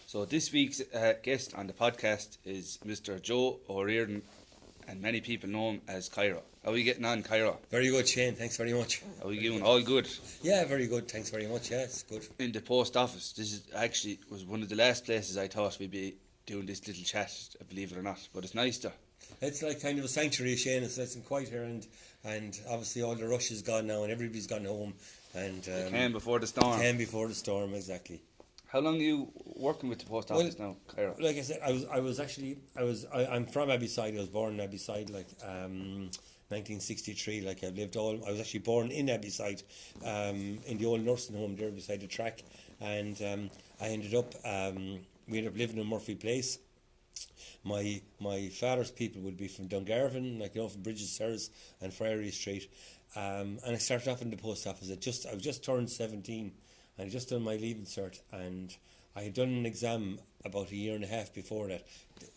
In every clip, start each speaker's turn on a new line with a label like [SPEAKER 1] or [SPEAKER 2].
[SPEAKER 1] So this week's guest on the podcast is Mr. Joe O'Riordan, and many people know him as Cairo. How are you getting on, Cairo?
[SPEAKER 2] Very good, Shane. Thanks very much.
[SPEAKER 1] How are you doing? All good?
[SPEAKER 2] Yeah, very good. Thanks very much. Yeah, it's good.
[SPEAKER 1] In the post office, this is actually was one of the last places I thought we'd be doing this little chat, believe it or not. But it's nice there.
[SPEAKER 2] It's like kind of a sanctuary, Shane. It's nice and quiet here, and obviously all the rush is gone now, and everybody's gone home. And
[SPEAKER 1] Came before the storm.
[SPEAKER 2] Came before the storm, exactly.
[SPEAKER 1] How long are you working with the post office now, Cairo?
[SPEAKER 2] Like I said, I'm from Abbeyside. I was born in Abbeyside, 1963. Like I was actually born in Abbeyside, in the old nursing home there beside the track, and I ended up we ended up living in Murphy Place. My father's people would be from Dungarvan, from Bridges Terrace and Friary Street, and I started off in the post office. I was just turned 17. I had just done my leaving cert, and I had done an exam about a year and a half before that.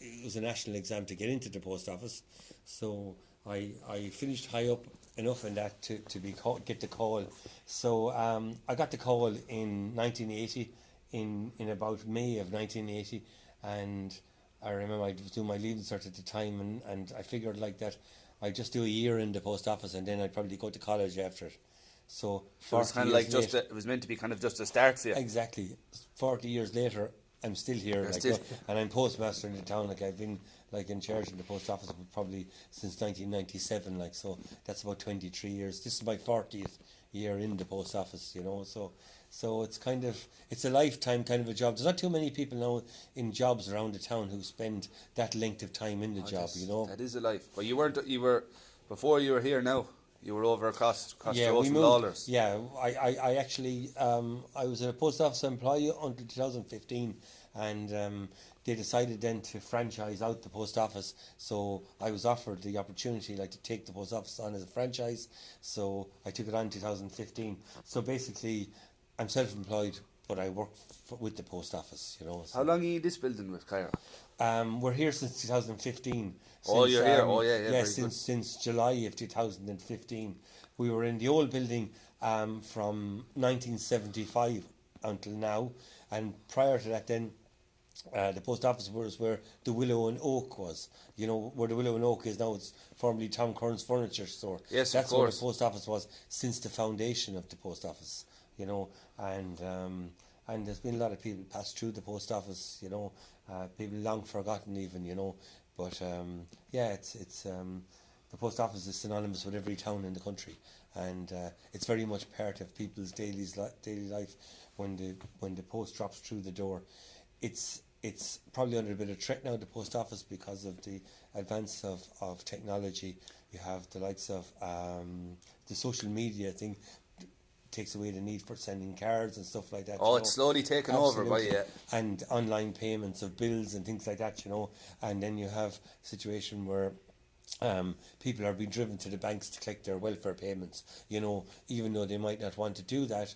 [SPEAKER 2] It was a national exam to get into the post office, so I finished high up enough in that to get the call. So I got the call in 1980, in about May of 1980, and I remember I was doing my leaving cert at the time, and I figured like that I'd just do a year in the post office, and then I'd probably go to college after it. So
[SPEAKER 1] it was kind of like it was meant to be kind of just a start for you.
[SPEAKER 2] Exactly. 40 years later, I'm still here, and I'm postmaster in the town. I've been in charge of the post office probably since 1997. So that's about 23 years. This is my 40th year in the post office. So it's a lifetime kind of a job. There's not too many people now in jobs around the town who spend that length of time in the job.
[SPEAKER 1] That is a life. But you were before you were here now. You were over across the road from Lawlers.
[SPEAKER 2] Yeah, I actually I was a post office employee until 2015, and they decided then to franchise out the post office. So I was offered the opportunity to take the post office on as a franchise. So I took it on in 2015. So basically, I'm self-employed, but I work with the post office. So.
[SPEAKER 1] How long are you in this building with Cairo?
[SPEAKER 2] We're here since 2015.
[SPEAKER 1] You're here. Yeah.
[SPEAKER 2] Since July of 2015. We were in the old building from 1975 until now, and prior to that, then the post office was where the Willow and Oak was. Where the Willow and Oak is now. It's formerly Tom Curran's furniture store.
[SPEAKER 1] Yes,
[SPEAKER 2] that's
[SPEAKER 1] of course.
[SPEAKER 2] Where the post office was since the foundation of the post office. And there's been a lot of people pass through the post office, people long forgotten even, but it's the post office is synonymous with every town in the country, and it's very much part of people's daily life when the post drops through the door. It's probably under a bit of threat now, the post office, because of the advance of technology. You have the likes of the social media thing. Takes away the need for sending cards and stuff like that.
[SPEAKER 1] It's slowly taken over by you.
[SPEAKER 2] And online payments of bills and things like that, And then you have a situation where people are being driven to the banks to collect their welfare payments, even though they might not want to do that.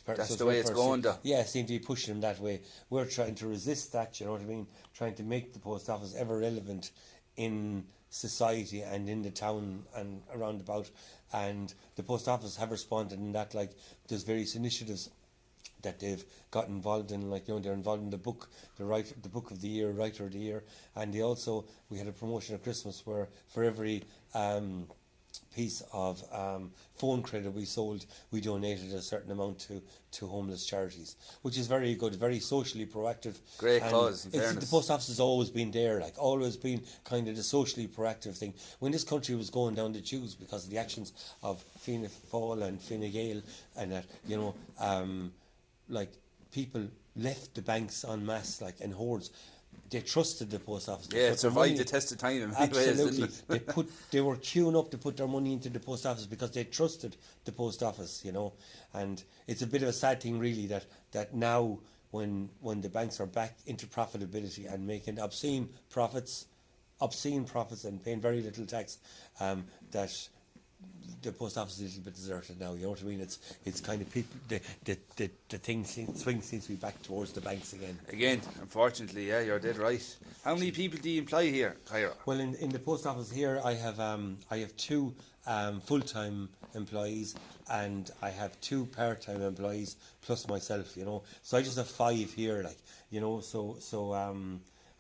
[SPEAKER 1] That's the way it's going, though.
[SPEAKER 2] Yeah, seem to be pushing them that way. We're trying to resist that, you know what I mean? Trying to make the post office ever relevant in society and in the town and around about, and the post office have responded in that. There's various initiatives that they've got involved in, they're involved in the book of the year, writer of the year, and we had a promotion at Christmas where for every piece of phone credit we sold, we donated a certain amount to homeless charities, which is very good, very socially proactive.
[SPEAKER 1] Great cause, in fairness.
[SPEAKER 2] The post office has always been there, always been kind of the socially proactive thing. When this country was going down the tubes because of the actions of Fianna Fáil and Fine Gael, and that, people left the banks en masse, in hordes. They trusted the post office.
[SPEAKER 1] Yeah, it survived the test of time.
[SPEAKER 2] Absolutely. They were queuing up to put their money into the post office because they trusted the post office, And it's a bit of a sad thing, really, that now when the banks are back into profitability and making obscene profits and paying very little tax, that the post office is a little bit deserted now. You know what I mean? It's kind of people. The thing swing seems to be back towards the banks again.
[SPEAKER 1] Again, unfortunately, yeah, you're dead right. How many people do you employ here, Kyra?
[SPEAKER 2] Well, in the post office here, I have 2 full-time employees, and I have 2 part-time employees plus myself. You know, so I just have 5 here. Like, you know,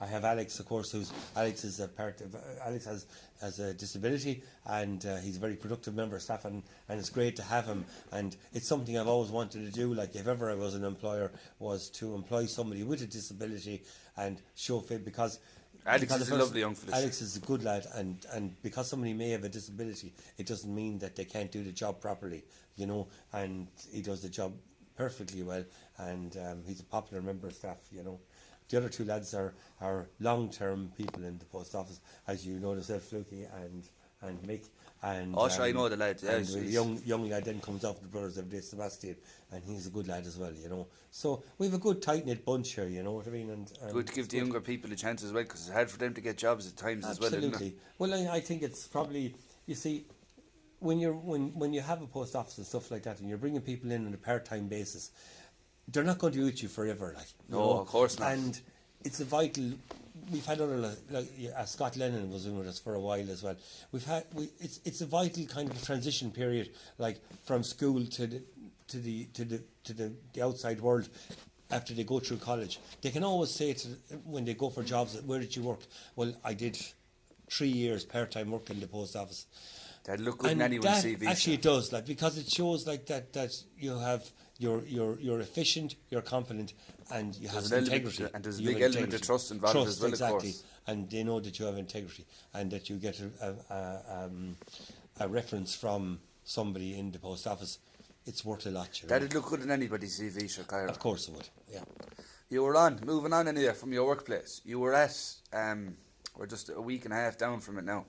[SPEAKER 2] I have Alex, of course, Alex has a disability, and he's a very productive member of staff, and it's great to have him. And it's something I've always wanted to do. Like, if ever I was an employer, was to employ somebody with a disability and show fit, because
[SPEAKER 1] Alex is a lovely young fella.
[SPEAKER 2] Alex is a good lad, and because somebody may have a disability, it doesn't mean that they can't do the job properly, you know. And he does the job perfectly well, and he's a popular member of staff, you know. The other 2 lads are long-term people in the post office, as you know yourself, Fluky and Mick. And
[SPEAKER 1] sure, I know the lad. Yeah,
[SPEAKER 2] and the young lad then comes off the brothers every day, Sebastian, and he's a good lad as well, you know. So we have a good tight-knit bunch here, you know what I mean. And
[SPEAKER 1] good to give the younger people a chance as well, because it's hard for them to get jobs at times.
[SPEAKER 2] Absolutely.
[SPEAKER 1] As well, isn't it?
[SPEAKER 2] Well, I think it's probably, you see, when you have a post office and stuff like that, and you're bringing people in on a part-time basis, they're not going to be with you forever, like.
[SPEAKER 1] No, of course not.
[SPEAKER 2] And it's a vital. We've had other Scott Lennon was in with us for a while as well. It's a vital kind of a transition period, like from school to the outside world. After they go through college, they can always say when they go for jobs, where did you work? Well, I did 3 years part-time work in the post office.
[SPEAKER 1] That'd look good in anyone's CV.
[SPEAKER 2] Actually, it does, like, because it shows like that you have. You're efficient, you're competent, and you have integrity.
[SPEAKER 1] And there's a big element of trust involved as well,
[SPEAKER 2] exactly.
[SPEAKER 1] Of course.
[SPEAKER 2] And they know that you have integrity, and that you get a reference from somebody in the post office. It's worth a lot.
[SPEAKER 1] That'd look good in anybody's CV, sure, Kyra.
[SPEAKER 2] Of course it would, yeah.
[SPEAKER 1] You were moving on anyway from your workplace. You were at, we're just a week and a half down from it now.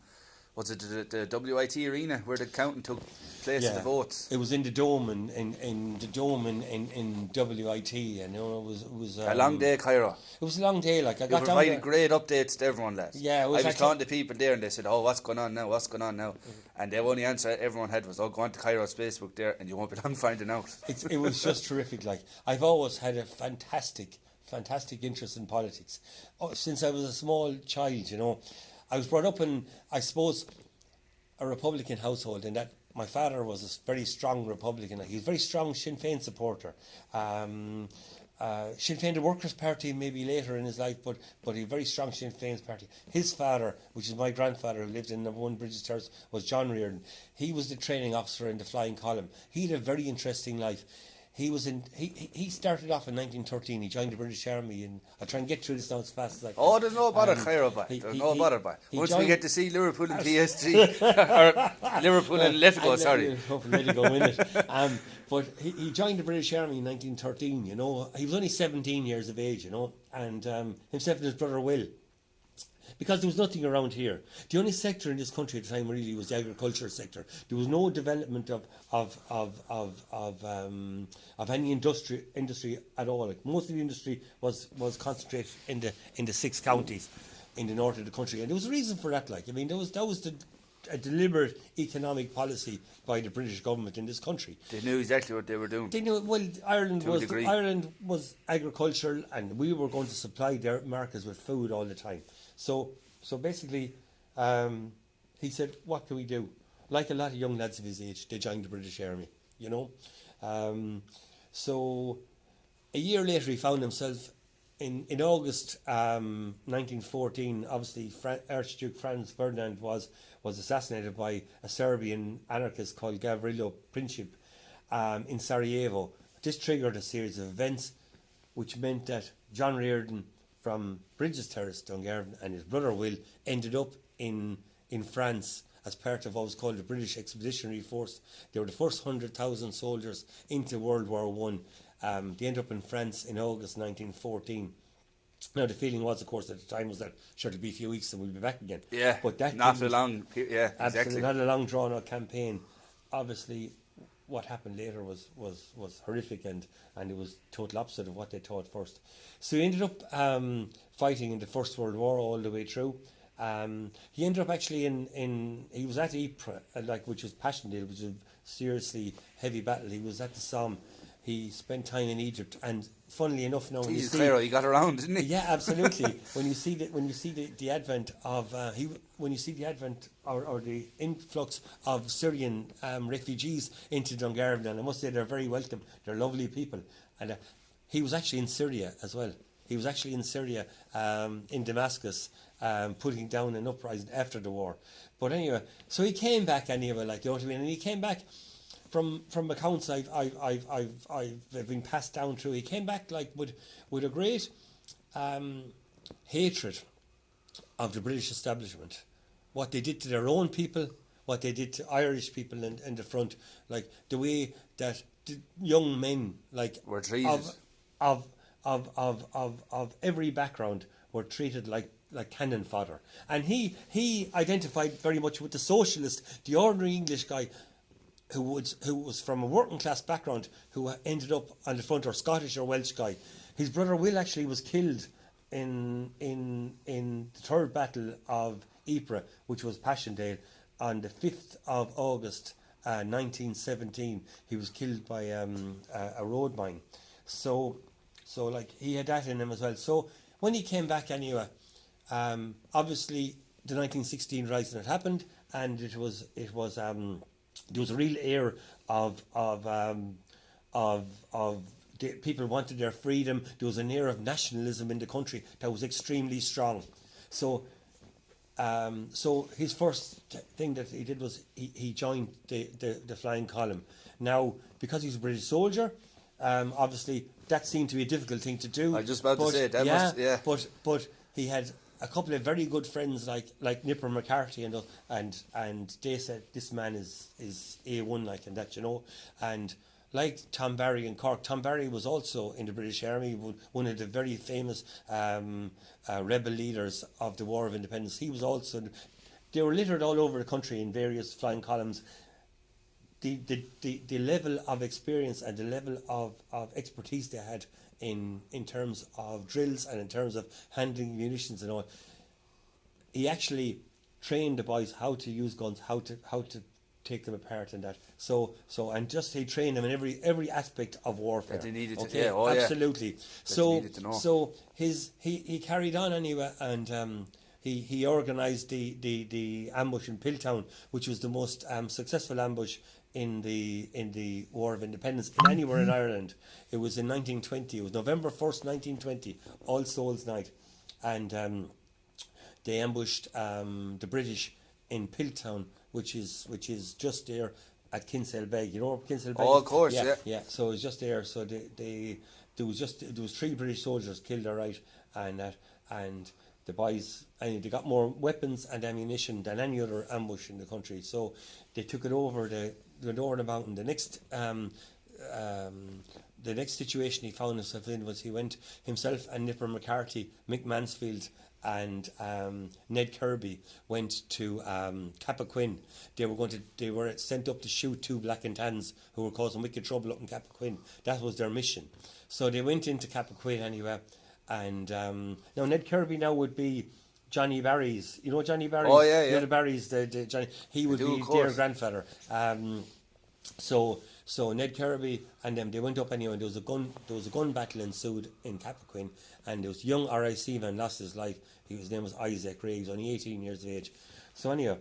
[SPEAKER 1] Was it the WIT arena where the counting took place of the votes?
[SPEAKER 2] It was in the dome in the dome in WIT, and you know, it was
[SPEAKER 1] a long day, Kyra.
[SPEAKER 2] It was a long day. Like, I got down there.
[SPEAKER 1] You provided great updates to everyone, lads.
[SPEAKER 2] Yeah,
[SPEAKER 1] I was talking to people there, and they said, "Oh, what's going on now? What's going on now?" And the only answer everyone had was, "Oh, go on to Kyra's Facebook there, and you won't be long finding out."
[SPEAKER 2] It was just terrific. Like, I've always had a fantastic interest in politics since I was a small child. You know. I was brought up in, I suppose, a Republican household, in that my father was a very strong Republican. He was a very strong Sinn Féin supporter. Sinn Féin, the Workers' Party, maybe later in his life, but he very strong Sinn Féin's party. His father, which is my grandfather, who lived in number 1 Bridges Terrace, was John Reardon. He was the training officer in the Flying Column. He had a very interesting life. He started off in 1913. He joined the British Army, and I'll try and get through this now as fast as I can.
[SPEAKER 1] Oh, there's no bother, Kyra, there's no bother. Once we get to see Liverpool and PSG, or Liverpool and Lethgo, sorry.
[SPEAKER 2] Hopefully Lethgo win it. But he joined the British Army in 1913, you know. He was only 17 years of age, you know, and himself and his brother Will. Because there was nothing around here. The only sector in this country at the time really was the agricultural sector. There was no development of any industry at all. Like, most of the industry was concentrated in the 6 counties in the north of the country, and there was a reason for that. Like, I mean, that was a deliberate economic policy by the British government in this country.
[SPEAKER 1] They knew exactly what they were doing.
[SPEAKER 2] They knew. Well, Ireland was agricultural, and we were going to supply their markets with food all the time. So basically, he said, "What can we do?" Like a lot of young lads of his age, they joined the British Army, you know. So a year later, he found himself in August 1914. Obviously, Archduke Franz Ferdinand was assassinated by a Serbian anarchist called Gavrilo Princip in Sarajevo. This triggered a series of events, which meant that John Reardon from Bridges Terrace, Dungarvan, and his brother Will ended up in France as part of what was called the British Expeditionary Force. They were the first 100,000 soldiers into World War One. They ended up in France in August 1914. Now, the feeling was, of course, at the time was that, sure, it'll be a few weeks and we'll be back again.
[SPEAKER 1] Yeah,
[SPEAKER 2] but that
[SPEAKER 1] not a long period. Yeah, exactly.
[SPEAKER 2] Not a long drawn-out campaign. Obviously, what happened later was horrific, and it was total opposite of what they thought first. So he ended up fighting in the First World War all the way through. He ended up actually he was at Ypres, which was Passchendaele, which was a seriously heavy battle. He was at the Somme. He spent time in Egypt, and funnily enough, now
[SPEAKER 1] Jesus, Claro, he got around, didn't he?
[SPEAKER 2] Yeah, absolutely. when you see the advent of or the influx of Syrian refugees into Dungarvan, and I must say they're very welcome. They're lovely people, and he was actually in Syria as well. He was actually in Syria, in Damascus, putting down an uprising after the war. But anyway, so he came back anyway, like, you know what I mean, and he came back. From accounts I've been passed down through, he came back like with a great hatred of the British establishment, what they did to their own people, what they did to Irish people in the front, like the way that the young men like
[SPEAKER 1] were treated
[SPEAKER 2] of every background were treated like cannon fodder, and he identified very much with the socialist, the ordinary English guy. Who was from a working class background, who ended up on the front, or Scottish or Welsh guy. His brother Will actually was killed in the third battle of Ypres, which was Passchendaele, on the 5th of August 1917. He was killed by a road mine. So like he had that in him as well. So when he came back anyway, obviously the 1916 rising had happened, and it was there was a real air of people wanted their freedom. There was an air of nationalism in the country that was extremely strong. So his first thing that he did was he joined the flying column. Now, because he's a British soldier, obviously that seemed to be a difficult thing to do.
[SPEAKER 1] I was just about to say that.
[SPEAKER 2] But he had a couple of very good friends like Nipper McCarthy and they said this man is A1 like, and that, you know, and like Tom Barry in Cork. Tom Barry was also in the British Army, one of the very famous rebel leaders of the War of Independence. He was also, they were littered all over the country in various flying columns. The level of experience and the level of expertise they had in terms of drills and in terms of handling munitions and all, he actually trained the boys how to use guns, how to take them apart and that. So and just he trained them in every aspect of warfare.
[SPEAKER 1] That they needed
[SPEAKER 2] okay?
[SPEAKER 1] to, yeah,
[SPEAKER 2] absolutely.
[SPEAKER 1] So
[SPEAKER 2] he carried on anyway, and he organised the ambush in Piltown, which was the most successful ambush in the War of Independence in anywhere in Ireland. It was in 1920. It was November 1st, 1920, All Souls Night, and they ambushed the British in Piltown, which is just there at Kinsale Beg. You know where Kinsale Beg is?
[SPEAKER 1] Oh, of course, yeah.
[SPEAKER 2] So it was just there. So there was 3 British soldiers killed, all right, and the boys, and they got more weapons and ammunition than any other ambush in the country. So they took it over the Northern Mountain. The next situation he found himself in was he went himself and Nipper McCarthy, Mick Mansfield, and Ned Kirby went to Cappoquin. They were sent up to shoot 2 Black and Tans who were causing wicked trouble up in Cappoquin. That was their mission. So they went into Cappoquin anyway. And now Ned Kirby now would be Johnny Barry's. You know Johnny Barry's?
[SPEAKER 1] Oh yeah.
[SPEAKER 2] You know the Barry's. The Johnny. He would be their grandfather. So Ned Kirby and them, they went up anyway. And there was a gun battle ensued in Cappoquin, and there was young RIC man lost his life. His name was Isaac Ray. He was only 18 years of age. So anyhow,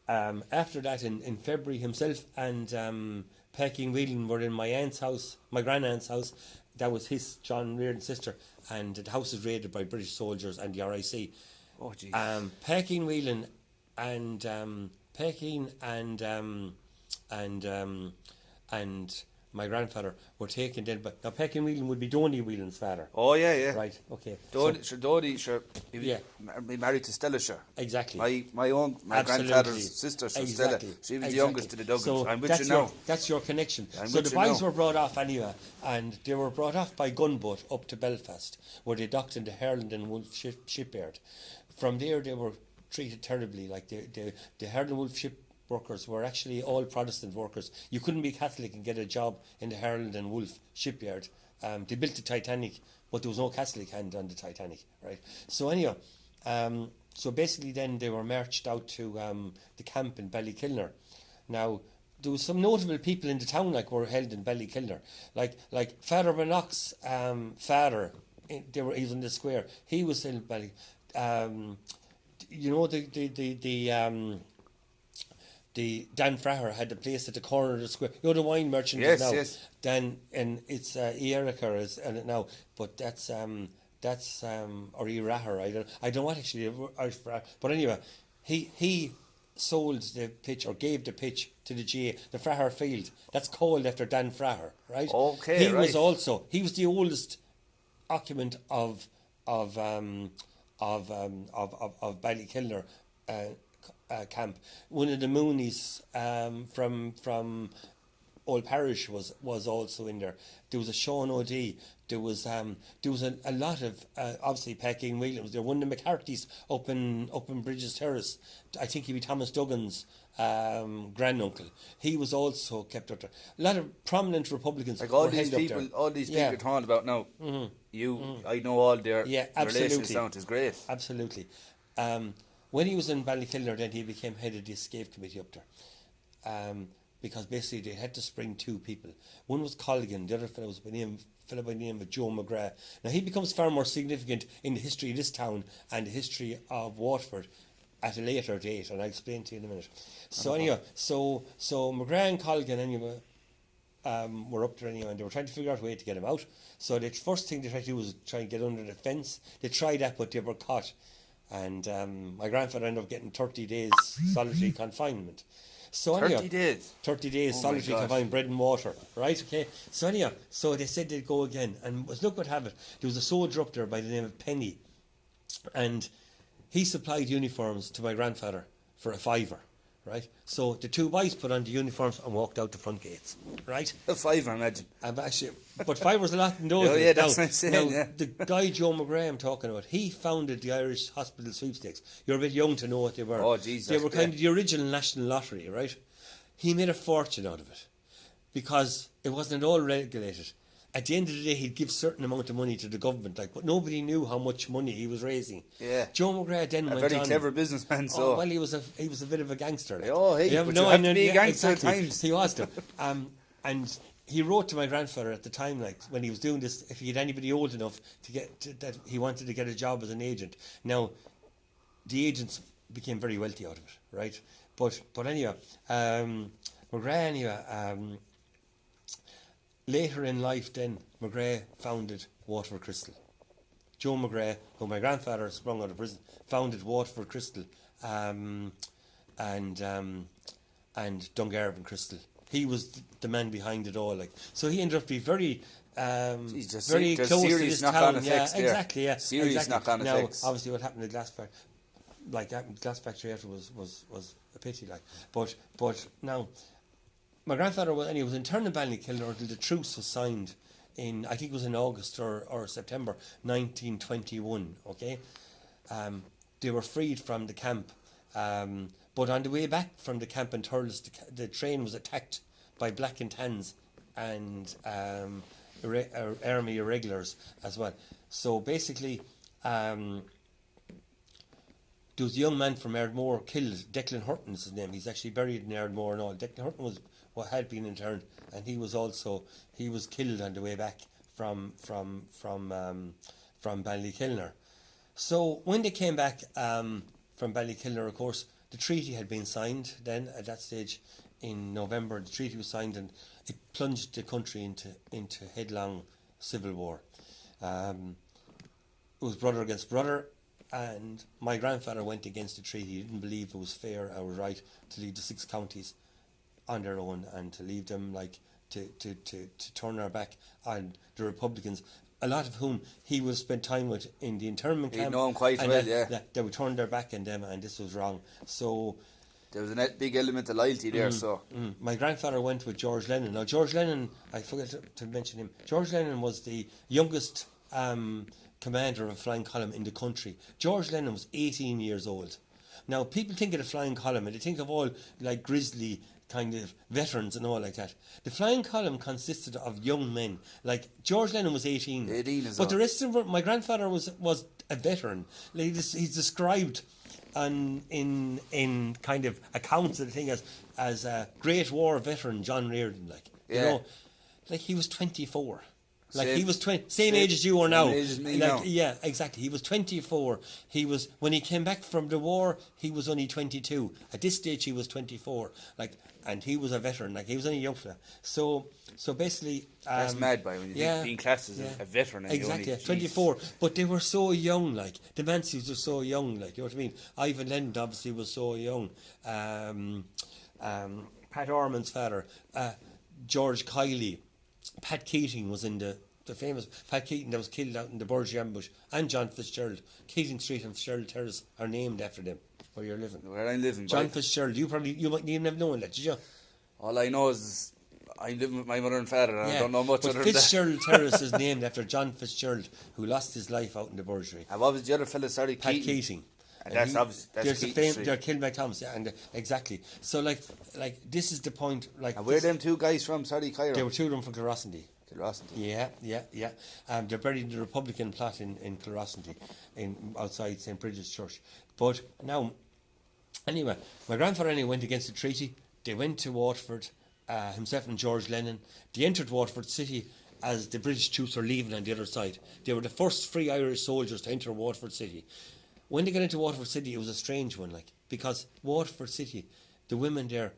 [SPEAKER 2] after that in February, himself and Pecking Whelan were in my grandaunt's house. That was his, John Reardon's sister, and the house was raided by British soldiers and the RIC.
[SPEAKER 1] Oh, jeez.
[SPEAKER 2] Pecking Whelan and my grandfather were taken then. But now Pecking Whelan would be Donny Whelan's father.
[SPEAKER 1] Oh yeah.
[SPEAKER 2] Right. Okay.
[SPEAKER 1] Donny, sure. He married to Stella, sure.
[SPEAKER 2] Exactly.
[SPEAKER 1] My grandfather's sister, Stella. She was the youngest of the Duggans.
[SPEAKER 2] So
[SPEAKER 1] I'm with you now.
[SPEAKER 2] That's your connection. So the boys were brought off anyway, and they were brought off by gunboat up to Belfast, where they docked in the Herland and Wolf shipyard. From there, they were treated terribly. Like the Herland and Wolf ship workers were actually all Protestant workers. You couldn't be Catholic and get a job in the Herald and Wolf shipyard. They built the Titanic, but there was no Catholic hand on the Titanic, right? So anyhow, So basically then they were marched out to the camp in Ballykilner. Now, there was some notable people in the town were held in Ballykilner. Like Father Bannock's father, he was in the square. He was in Bally. You know, the Dan Fraher had the place at the corner of the square. You know, the wine merchant is now.
[SPEAKER 1] Yes.
[SPEAKER 2] Dan, and it's Erica is in it now, but that's or Iraher. I don't know what actually Irish, but anyway, he sold the pitch or gave the pitch to the GA, the Fraher Field. That's called after Dan Fraher, right?
[SPEAKER 1] Okay,
[SPEAKER 2] he was the oldest occupant of Ballykilner camp. One of the Moonies from Old Parish was also in there. There was a Sean O'D. There was a lot of obviously Packing Williams. There one of the McCarthy's up in Bridges Terrace. I think he'd be Thomas Duggan's granduncle. He was also kept up there. A lot of prominent Republicans.
[SPEAKER 1] Like all these people you're talking about now. Mm-hmm. I know all their relations down. It's great.
[SPEAKER 2] Absolutely. When he was in Ballykilner, then he became head of the escape committee up there. Because basically they had to spring two people. One was Colligan, the other fellow was by the name of Joe McGrath. Now he becomes far more significant in the history of this town and the history of Waterford at a later date, and I'll explain to you in a minute. So anyway, so McGrath and Colligan anyway were up there anyway, and they were trying to figure out a way to get him out. So the first thing they tried to do was try and get under the fence. They tried that, but they were caught. And my grandfather ended up getting 30 days solitary confinement. So
[SPEAKER 1] 30 days?
[SPEAKER 2] 30 days solitary confinement, bread and water, right? Okay. So anyhow, so they said they'd go again. And look what happened. There was a soldier up there by the name of Penny. And he supplied uniforms to my grandfather for a £5, right? So the two boys put on the uniforms and walked out the front gates, right?
[SPEAKER 1] A £5, I imagine.
[SPEAKER 2] Actually, but £5 a lot in those days.
[SPEAKER 1] Yeah, that's what I'm saying,
[SPEAKER 2] the guy Joe McGrath I'm talking about, he founded the Irish Hospital Sweepstakes. You're a bit young to know what they were.
[SPEAKER 1] Oh, Jesus.
[SPEAKER 2] They were kind of the original national lottery, right? He made a fortune out of it because it wasn't at all regulated. At the end of the day, he'd give certain amount of money to the government, but nobody knew how much money he was raising.
[SPEAKER 1] Yeah.
[SPEAKER 2] Joe McGrath then went on.
[SPEAKER 1] A very clever businessman, so.
[SPEAKER 2] Oh, well, he was a bit of a gangster.
[SPEAKER 1] Oh, hey, but you have to be a gangster at times.
[SPEAKER 2] He was, though. And he wrote to my grandfather at the time, when he was doing this, if he had anybody old enough that he wanted to get a job as an agent. Now, the agents became very wealthy out of it, right? But anyhow, McGrath, later in life then, McGrath founded Waterford Crystal. Joe McGrath, who my grandfather sprung out of prison, founded Waterford Crystal and Dungarvan Crystal. He was the man behind it all. So he ended up being very very close to this town. Yeah, exactly. Yeah,
[SPEAKER 1] serious
[SPEAKER 2] exactly.
[SPEAKER 1] knock-on
[SPEAKER 2] now,
[SPEAKER 1] effects.
[SPEAKER 2] obviously, what happened to Glass Factory, Glass Factory after was a pity. But now, my grandfather was interned in Ballykilner until the truce was signed in, I think it was in August or September 1921. Okay, they were freed from the camp. But on the way back from the camp in Thurles, the train was attacked by Black and Tans and army irregulars as well. So basically, there was a young man from Ardmore killed. Declan Hurton is his name. He's actually buried in Ardmore and all. Declan Hurton had been interned, and he was killed on the way back from Ballykilner. So when they came back from Ballykilner, of course, the treaty had been signed then at that stage in November. The treaty was signed and it plunged the country into headlong civil war. It was brother against brother, and my grandfather went against the treaty. He didn't believe it was fair or right to leave the 6 counties on their own and to leave them to turn our back on the Republicans, a lot of whom he would have spent time with in the internment camp.
[SPEAKER 1] He'd know him quite well, yeah.
[SPEAKER 2] They would turn their back on them, and this was wrong. So
[SPEAKER 1] there was a big element of loyalty there.
[SPEAKER 2] My grandfather went with George Lennon. Now, George Lennon, I forgot to mention him. George Lennon was the youngest commander of a flying column in the country. George Lennon was 18 years old. Now, people think of the flying column and they think of all like grisly kind of veterans and all like that. The flying column consisted of young men. Like George Lennon was 18.
[SPEAKER 1] 18 is
[SPEAKER 2] but
[SPEAKER 1] all.
[SPEAKER 2] the rest of them, my grandfather was a veteran. Like he's described in kind of accounts of the thing as a Great War veteran John Reardon. Like you know, like he was 24. Like he was same age as you are now.
[SPEAKER 1] Same age as me
[SPEAKER 2] like,
[SPEAKER 1] now.
[SPEAKER 2] Yeah, exactly. He was 24. He was when he came back from the war. He was only 22. At this stage, he was 24. Like, and he was a veteran. Like he was only a young fella. So basically,
[SPEAKER 1] that's mad by when you think being classed as a veteran. And
[SPEAKER 2] exactly,
[SPEAKER 1] only,
[SPEAKER 2] 24. But they were so young. Like the Manceys were so young. Like you know what I mean. Ivan Lennon obviously was so young. Pat Orman's father, George Kiley. Pat Keating was in the famous Pat Keating that was killed out in the Burgee ambush, and John Fitzgerald. Keating Street and Fitzgerald Terrace are named after them, where you're living.
[SPEAKER 1] Where I'm living.
[SPEAKER 2] John Fitzgerald, you might even have known that, did you?
[SPEAKER 1] All I know is I'm living with my mother and father, and I don't know much other than that.
[SPEAKER 2] Fitzgerald Terrace is named after John Fitzgerald, who lost his life out in the Burgee.
[SPEAKER 1] And what was the other fella? Sorry,
[SPEAKER 2] Pat Keating.
[SPEAKER 1] And that's obvious. That's Keating Street.
[SPEAKER 2] They're Kilmacthomas, yeah, and exactly. So like this is the point. Like,
[SPEAKER 1] and where them two guys from? Sorry, Cairo.
[SPEAKER 2] There were two of them from Kilrossenty.
[SPEAKER 1] Kilrossenty.
[SPEAKER 2] Yeah. They're buried in the Republican plot in Kilrossenty, outside St. Bridget's Church. But now, anyway, my grandfather went against the treaty. They went to Waterford, himself and George Lennon. They entered Waterford City as the British troops were leaving on the other side. They were the first free Irish soldiers to enter Waterford City. When they got into Waterford City, it was a strange one, like, because Waterford City, the women there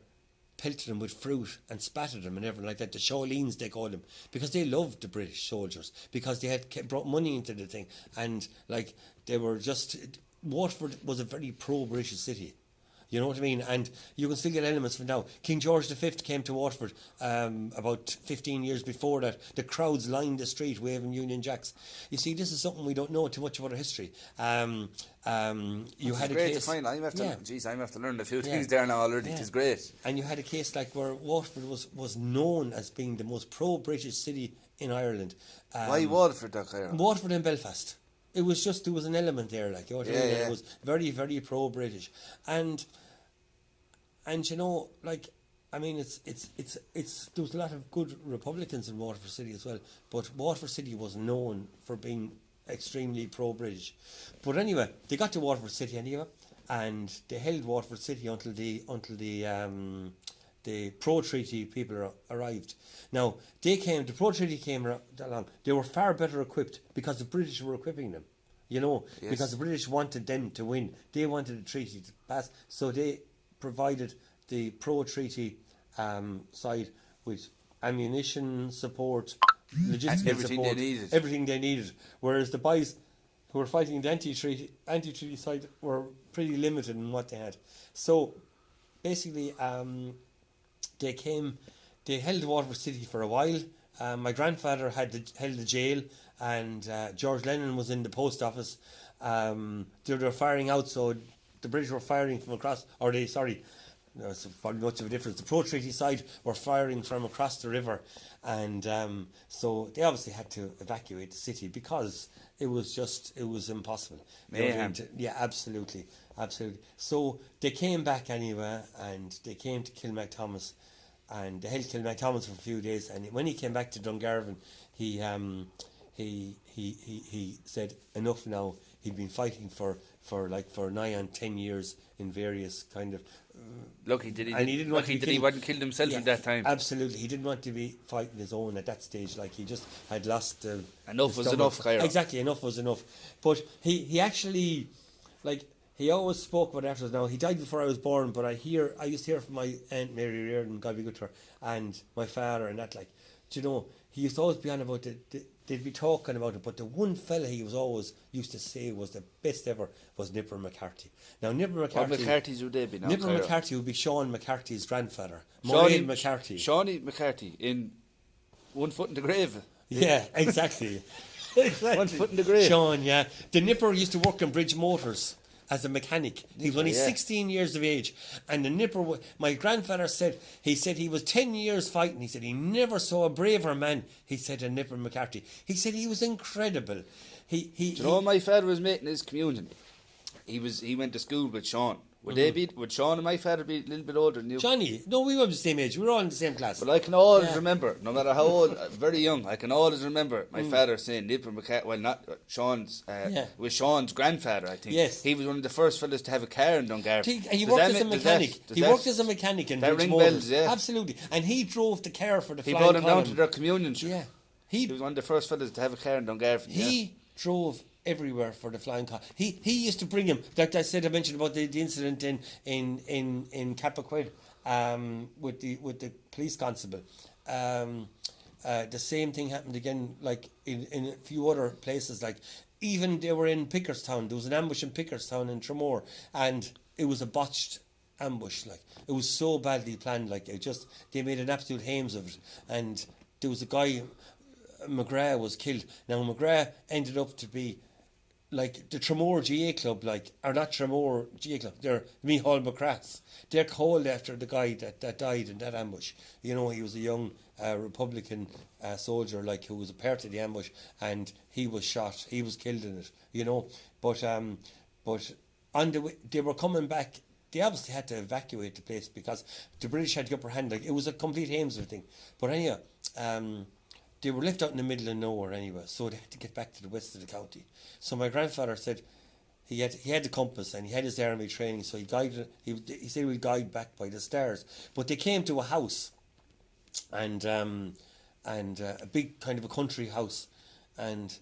[SPEAKER 2] pelted them with fruit and spat at them and everything like that. The Shawleens, they called them, because they loved the British soldiers, because they had brought money into the thing, and like they were just. Waterford was a very pro-British city. You know what I mean? And you can still get elements from now. King George V came to Waterford about 15 years before that. The crowds lined the street waving Union Jacks. You see, this is something we don't know too much about our history. You had a
[SPEAKER 1] great
[SPEAKER 2] case.
[SPEAKER 1] To find. I'm have to learn a few things there now already. It's great.
[SPEAKER 2] And you had a case like where Waterford was known as being the most pro-British city in Ireland.
[SPEAKER 1] Why Waterford, Doc?
[SPEAKER 2] Waterford and Belfast. It was just, there was an element there, like, you know what I mean? It was very, very pro-British. And you know, like, I mean, it's there was a lot of good Republicans in Waterford City as well, but Waterford City was known for being extremely pro-British. But anyway, they got to Waterford City anyway, and they held Waterford City until the pro-treaty people arrived. Now, the pro-treaty came along. They were far better equipped because the British were equipping them, you know, because the British wanted them to win. They wanted the treaty to pass, so they provided the pro-treaty side with ammunition support, logistical support, everything they needed. Whereas the boys who were fighting the anti-treaty side were pretty limited in what they had. So basically, they held Waterford City for a while. My grandfather held the jail, and George Lennon was in the post office. They were firing out, so the British were firing from across, it's probably much of a difference. The pro-treaty side were firing from across the river, and so they obviously had to evacuate the city because it was impossible. Yeah, absolutely. So they came back anyway, and they came to Kilmacthomas, and they held Kilmacthomas for a few days. And when he came back to Dungarvan, he said enough now. He'd been fighting for nigh on 10 years in various kind of.
[SPEAKER 1] Lucky he wasn't killed himself at that time.
[SPEAKER 2] Absolutely, he didn't want to be fighting his own at that stage. Like, he just had lost.
[SPEAKER 1] Enough was enough, Cairo.
[SPEAKER 2] Exactly, enough was enough. But he actually, like, he always spoke about afterwards. Now, he died before I was born, but I used to hear from my Aunt Mary Reardon, God be good to her, and my father, and that, like, you know, he used to always be on about they'd be talking about it, but the one fella he was always used to say was the best ever was Nipper McCarthy. Now, Nipper McCarthy... What
[SPEAKER 1] McCarthy's would they be now,
[SPEAKER 2] Nipper
[SPEAKER 1] Cairo?
[SPEAKER 2] McCarthy would be Sean McCarthy's grandfather. Mairead McCarthy.
[SPEAKER 1] Shawnee McCarthy in One Foot in the Grave.
[SPEAKER 2] Yeah, exactly.
[SPEAKER 1] 1 foot in the grave.
[SPEAKER 2] Sean, yeah. The Nipper used to work in Bridge Motors as a mechanic. He was only 16 years of age. And the Nipper, my grandfather said he was 10 years fighting. He said he never saw a braver man, he said, than Nipper McCarthy. He said he was incredible.
[SPEAKER 1] Do you know when my father was making his communion? He went to school with Sean. Would they be? Would Sean and my father be a little bit older than you?
[SPEAKER 2] Johnny, no, we were the same age. We were all in the same class.
[SPEAKER 1] But I can always remember, no matter how old, very young, I can always remember my father saying Nipper McCarthy. Well, not Sean's. It was Sean's grandfather, I think.
[SPEAKER 2] Yes.
[SPEAKER 1] He was one of the first fellas to have a car in Dungarvan.
[SPEAKER 2] He worked as a mechanic. He worked as a mechanic in
[SPEAKER 1] that
[SPEAKER 2] Bridge
[SPEAKER 1] ring
[SPEAKER 2] Motors.
[SPEAKER 1] bells, yeah.
[SPEAKER 2] Absolutely. And he drove the car for the
[SPEAKER 1] He
[SPEAKER 2] flying
[SPEAKER 1] brought him
[SPEAKER 2] column.
[SPEAKER 1] down to their communion.
[SPEAKER 2] Yeah.
[SPEAKER 1] He was one of the first fellas to have a car in Dungarvan.
[SPEAKER 2] He drove everywhere for the flying car. He used to bring him. Like I mentioned about the incident in Capaquid with the police constable. The same thing happened again, like in a few other places. Like even they were in Pickerstown. There was an ambush in Pickerstown in Tremor, and it was a botched ambush. Like it was so badly planned. Like they made an absolute hames of it. And there was a guy, McGrath, was killed. Now McGrath ended up to be like the Tremor GA Club, or not Tremor GA Club, they're Micheál McGraths. They're called after the guy that died in that ambush. You know, he was a young Republican soldier, who was a part of the ambush, and he was shot. He was killed in it, you know. But on the way, they were coming back. They obviously had to evacuate the place because the British had the upper hand. Like, it was a complete Hamesley thing. But anyhow, they were left out in the middle of nowhere anyway, so they had to get back to the west of the county. So my grandfather said he had the compass and he had his army training, so he guided. He said he would guide back by the stars. But they came to a house, and a big kind of a country house, and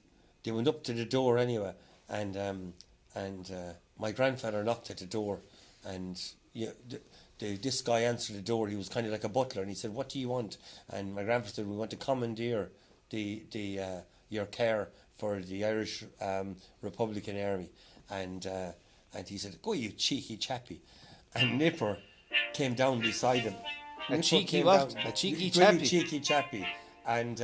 [SPEAKER 2] they went up to the door anyway, and my grandfather knocked at the door, and this guy answered the door. He was kind of like a butler, and he said, "What do you want?" And my grandfather said, "We want to commandeer your care for the Irish Republican Army." And he said, "Go, you cheeky chappy." And Nipper came down beside him.
[SPEAKER 1] A cheeky chappy.
[SPEAKER 2] And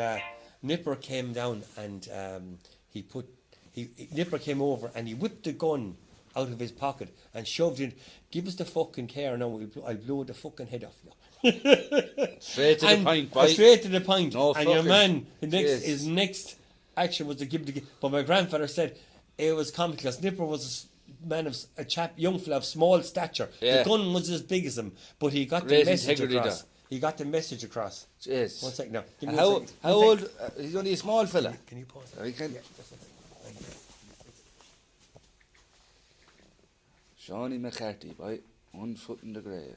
[SPEAKER 2] Nipper came down, and Nipper came over, and he whipped the gun out of his pocket and shoved it. "Give us the fucking care now, I'll blow the fucking head off you."
[SPEAKER 1] Straight to the point, boy.
[SPEAKER 2] Straight to the point.
[SPEAKER 1] No
[SPEAKER 2] and your man,
[SPEAKER 1] yes.
[SPEAKER 2] his next action was to give the. But my grandfather said it was comical because Nipper was young fella of small stature.
[SPEAKER 1] Yeah.
[SPEAKER 2] The gun was as big as him, but he got
[SPEAKER 1] Great
[SPEAKER 2] the message
[SPEAKER 1] integrity
[SPEAKER 2] across.
[SPEAKER 1] there.
[SPEAKER 2] He got the message across.
[SPEAKER 1] Yes.
[SPEAKER 2] 1 second now. Give me
[SPEAKER 1] How
[SPEAKER 2] 1 second.
[SPEAKER 1] old? He's only a small fella.
[SPEAKER 2] Can you pause?
[SPEAKER 1] I can.
[SPEAKER 2] Yeah, just 1 second.
[SPEAKER 1] Shawnee McCarthy, boy. 1 foot in the grave.